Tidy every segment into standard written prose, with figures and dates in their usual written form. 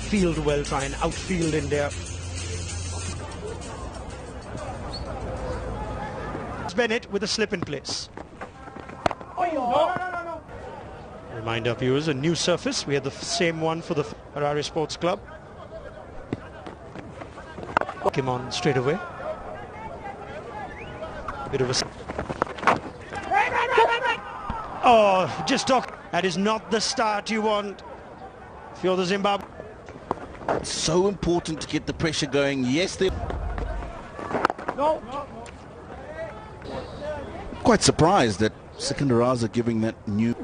field well, try and outfield India. Bennett with a slip in place. Remind our viewers, a new surface. We had the same one for the Harare Sports Club. Came on straight away. A bit of a... Oh, just talk. That is not the start you want if you're the Zimbabwe. It's so important to get the pressure going. Yes, they... No. Quite surprised that Sikandaraza giving that new...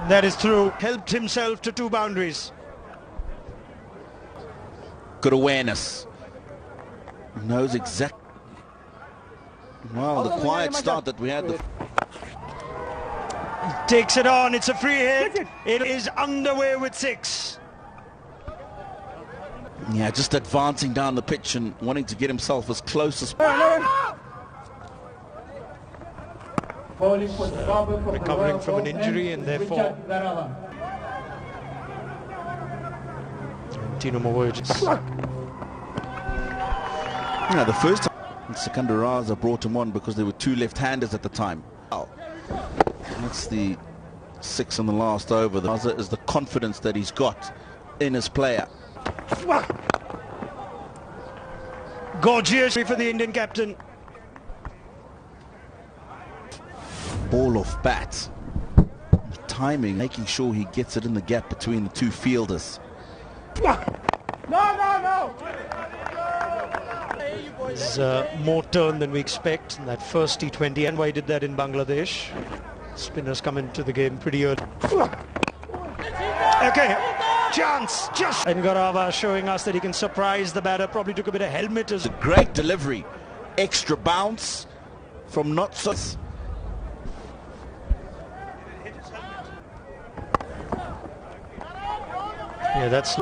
That is through. Helped himself to 2 boundaries. Good awareness. Knows exact... Well, the quiet start that we had... Takes it on. It's a free hit. It is underway with 6. Yeah, just advancing down the pitch and wanting to get himself as close as... Recovering from an injury and therefore... Tino Mawards. Yeah, the first time Sikandaraza brought him on because there were 2 left-handers at the time. That's the 6 on the last over. The other is the confidence that he's got in his player. Gorgeous for the Indian captain. Ball off bat. Timing, making sure he gets it in the gap between the 2 fielders. No. There's more turn than we expect in that first T20, and why did that in Bangladesh. Spinners come into the game pretty early. Okay, chance, just... And Garava showing us that he can surprise the batter. Probably took a bit of helmet as... A great delivery, extra bounce from not so... Yeah, that's...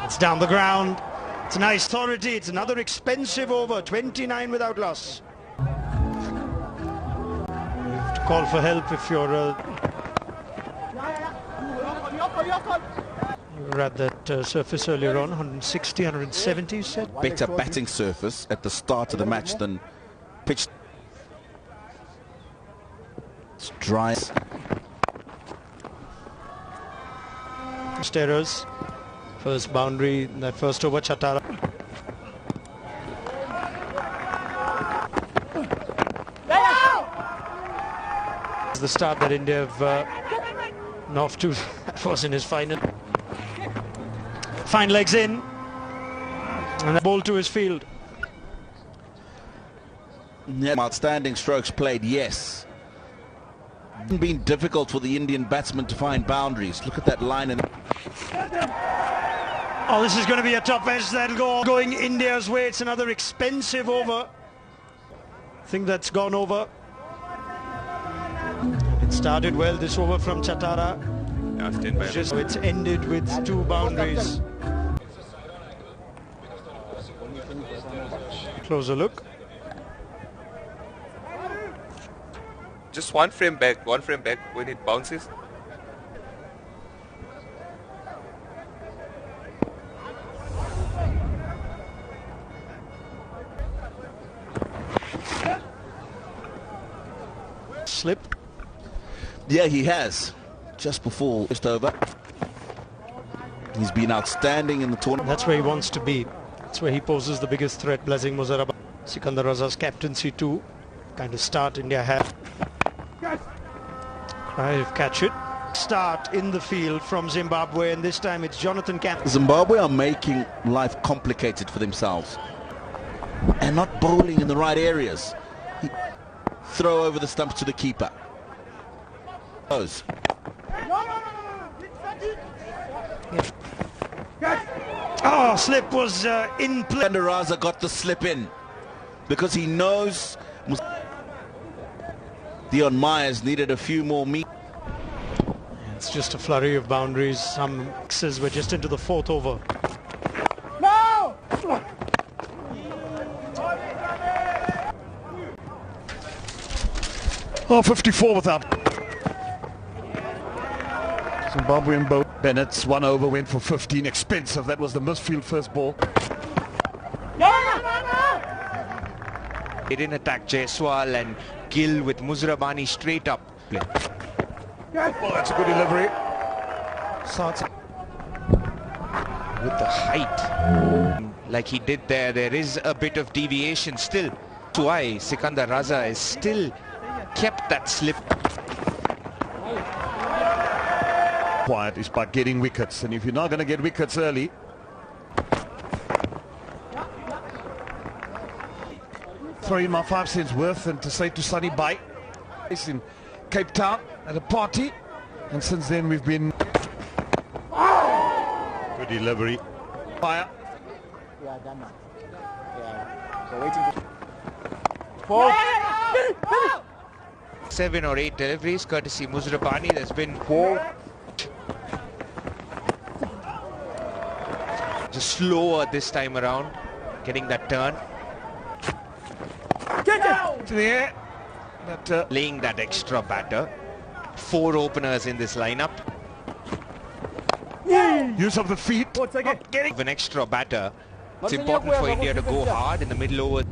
It's down the ground. It's a nice authority. It's another expensive over. 29 without loss. You have to call for help if you're you were at that surface earlier on. 160, 170 you said. Better batting surface at the start of the match than pitch. It's dry. Errors. First boundary in that first over, Chatara. The start that India have off to. That was in his final. Fine legs in. And the ball to his field. Yeah, outstanding strokes played, yes. It's been difficult for the Indian batsmen to find boundaries. Look at that line. And oh, this is going to be a top edge that'll go going India's way. It's another expensive over. I think that's gone over. It started well, this over from Chatara. Just it's ended with 2 boundaries. Closer look. Just one frame back when it bounces. Slip. yeah, he has. Just before, just over. He's been outstanding in the tournament. That's where he wants to be. That's where he poses the biggest threat. Blessing Muzarabad. Sikandaraza's captaincy too. Kind of start India have. Catch it. Start in the field from Zimbabwe, and this time it's Jonathan Camp. Zimbabwe are making life complicated for themselves and not bowling in the right areas. Throw over the stumps to the keeper. Goes. Oh, slip was in play. Sikandaraza got the slip in because he knows Dion Myers needed a few more meters. It's just a flurry of boundaries. Some X's were just into the 4th over. No! Oh, 54 without. Zimbabwean boat. Bennett's 1 over, went for 15. Expensive. That was the misfield first ball. They didn't attack Jaiswal and Gill with Muzrabani straight up. Well, that's a good delivery. Starts With the height, like he did there is a bit of deviation still. That's why Sikandar Raza is still kept that slip. Quiet is by getting wickets, and if you're not going to get wickets early, throw in my 5 cents worth and to say to Sunny bye. It's in Cape Town at a party, and since then we've been good delivery. Fire. Yeah, done now. Yeah. So waiting for 7 or 8 deliveries courtesy Muzrabani. There's been just slower this time around, getting that turn. To the air. But, Laying that extra batter. 4 openers in this lineup. use of the feet. Of an extra batter. It's important for India to go hard in the middle over.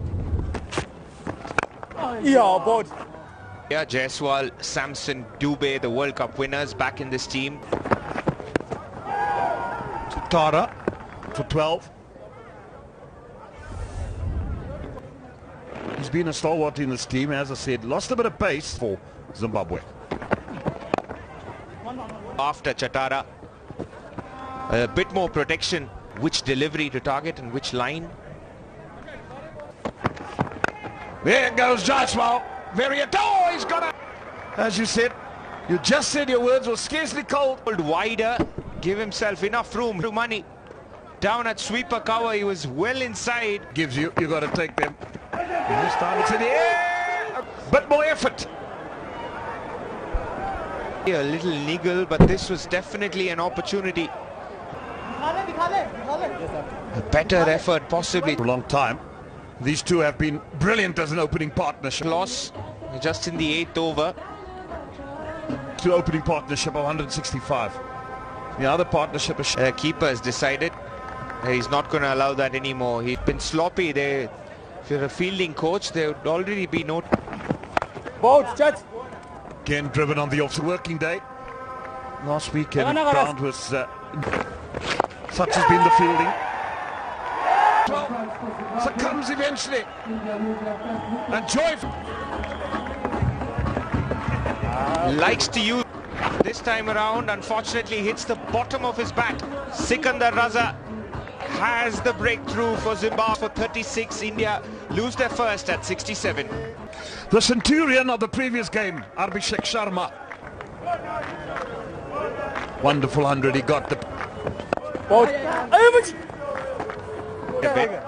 Yeah, board. Yeah, Jaiswal, Samson, Dubey, the World Cup winners back in this team. Tara for 12. He's been a stalwart in this team, as I said. Lost a bit of pace for Zimbabwe. After Chatara, a bit more protection. Which delivery to target and which line? There goes Jaiswal. Oh, he's got it. As you said, you just said your words were scarcely cold. Wider, give himself enough room to money. Down at sweeper cover, he was well inside. Gives you got to take them. This time it's in the air. A bit more effort. A little niggle, but this was definitely an opportunity. A better effort possibly. For a long time. These two have been brilliant as an opening partnership. Loss just in the 8th over. Two opening partnership of 165. The other partnership is... Keeper has decided he's not going to allow that anymore. He's been sloppy. If you're a fielding coach, there would already be no... Board, chat. Again driven on the off-working day. Last weekend ground was... such has been the fielding. Well, succumbs eventually. And joy... Likes to use this time around. Unfortunately hits the bottom of his bat. Sikandar Raza has the breakthrough for Zimbabwe for 36. India lose their first at 67. The centurion of the previous game, Abhishek Sharma. Wonderful 100 he got. The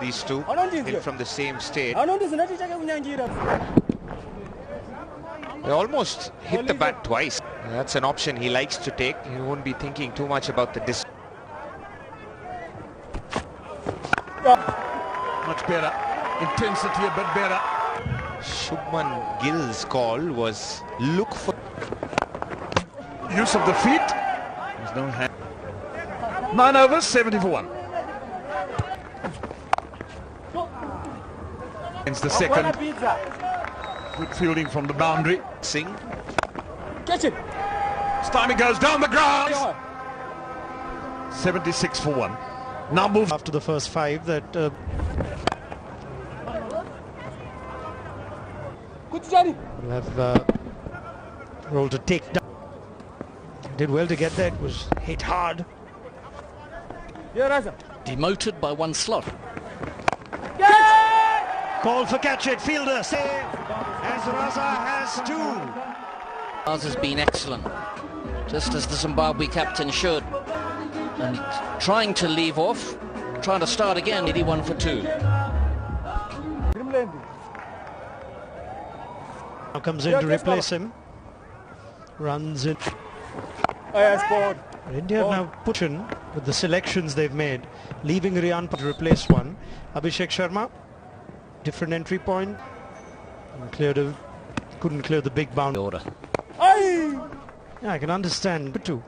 These two in from the same state. They almost hit the bat twice. That's an option he likes to take. He won't be thinking too much about the distance. much better. Intensity a bit better. Shubman Gill's call was look for use of the feet. There's no hand. 9 overs, 70 for 1. Against the second. Good fielding from the boundary. Singh. Catch it. Stymie goes down the grass. 76 for 1. Now moves after the first 5 that will have role to take down. Did well to get there. It was hit hard. Demoted by 1 slot. Call for catch it. Fielder save as Raza has 2. Ours has been excellent, just as the Zimbabwe captain should. And trying to leave off, trying to start again, 81 for 2. Now comes in to replace him. Runs in. India have now put in with the selections they've made, leaving Riyan to replace one. Abhishek Sharma, different entry point, and couldn't clear the big boundary. Order. Yeah, I can understand too.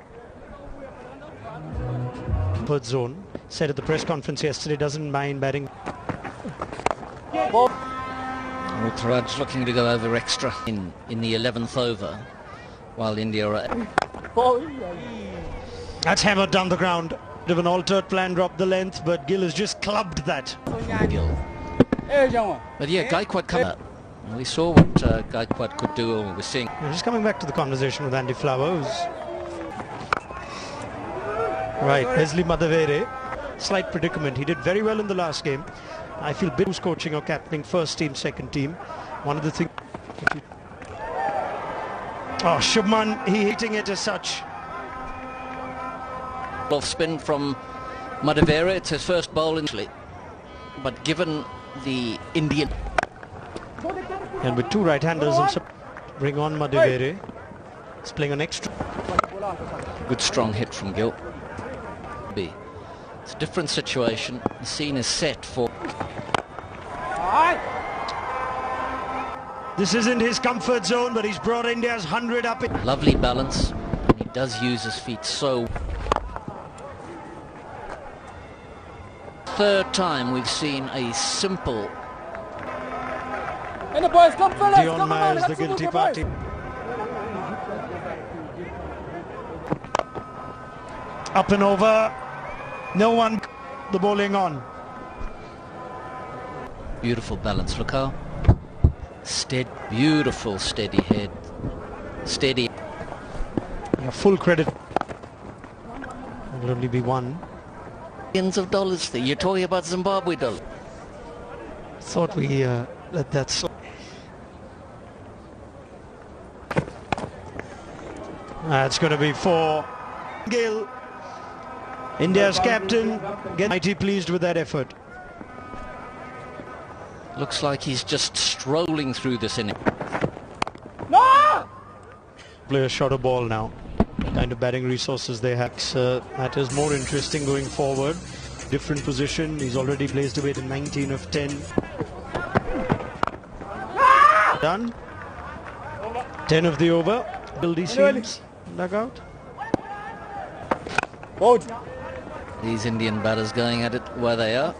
Third zone. Said at the press conference yesterday doesn't mind batting. Raj looking to go over extra in the 11th over, while India are... That's hammered down the ground. Bit of an altered plan, dropped the length, but Gill has just clubbed that. Gill. But yeah, Gaikwad come up. We saw what Gaikwad could do, or we're seeing. Just coming back to the conversation with Andy Flowers. Right, Leslie Madhavere, slight predicament. He did very well in the last game. I feel who's coaching or captaining first team, second team. One of the things... Oh, Shubman, he hitting it as such. Off spin from Madhavere. It's his first bowl in Italy. But given the Indian... And with two right-handers, bring on Madhavere. He's playing an extra. Good strong hit from Gill. It's a different situation. The scene is set for... This isn't his comfort zone, but he's brought India's 100 up. Lovely balance. And he does use his feet so... Third time we've seen a simple... And the boys, come fellas, Dion come on, Myers, the guilty party. Up and over. No one the bowling on. Beautiful balance. Look how steady, beautiful steady head. Steady. Yeah, full credit. Will only be one. Millions of dollars there. You're talking about Zimbabwe dollars. Thought we let that slide. That's going to be for Gill. India's captain, mighty pleased with that effort. Looks like he's just strolling through this inning. No! Play a shorter ball now. Kind of batting resources they have. That is more interesting going forward. Different position. He's already placed away to 19 of 10. Done. 10 of the over. Bildy seems dugout. Boat. These Indian batters going at it where they are.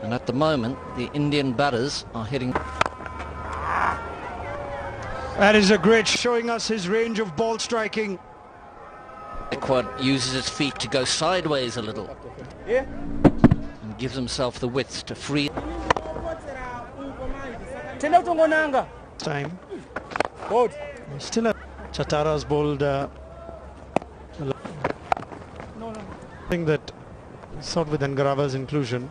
And at the moment, the Indian batters are hitting... That is a great showing us his range of ball striking. Gaikwad uses his feet to go sideways a little. Yeah. And gives himself the width to free. Time. Boat. Still a Chatara's bowled. I think that sort with Angarava's inclusion.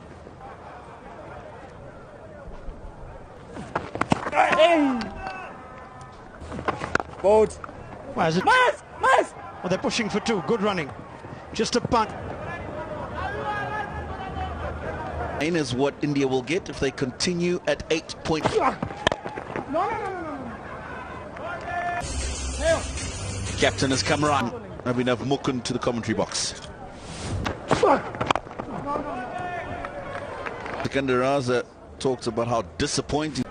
Boat. Why is it? Miss! Oh, they're pushing for two. Good running. Just a punt. Nine is what India will get if they continue at 8 points. Captain has come around. Abhinav Mukund to the commentary box. Sikandar Raza talks about how disappointing.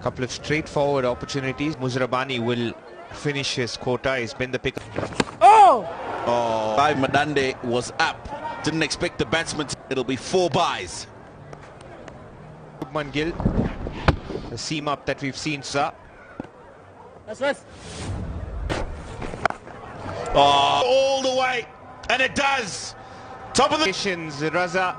Couple of straightforward opportunities. Muzrabani will finish his quota. He's been the pick. Oh! Five Madande was up. Didn't expect the batsman. It'll be 4 byes. Shubman Gill, the seam up that we've seen, sir. That's right. All the way, and it does. Top of the Raza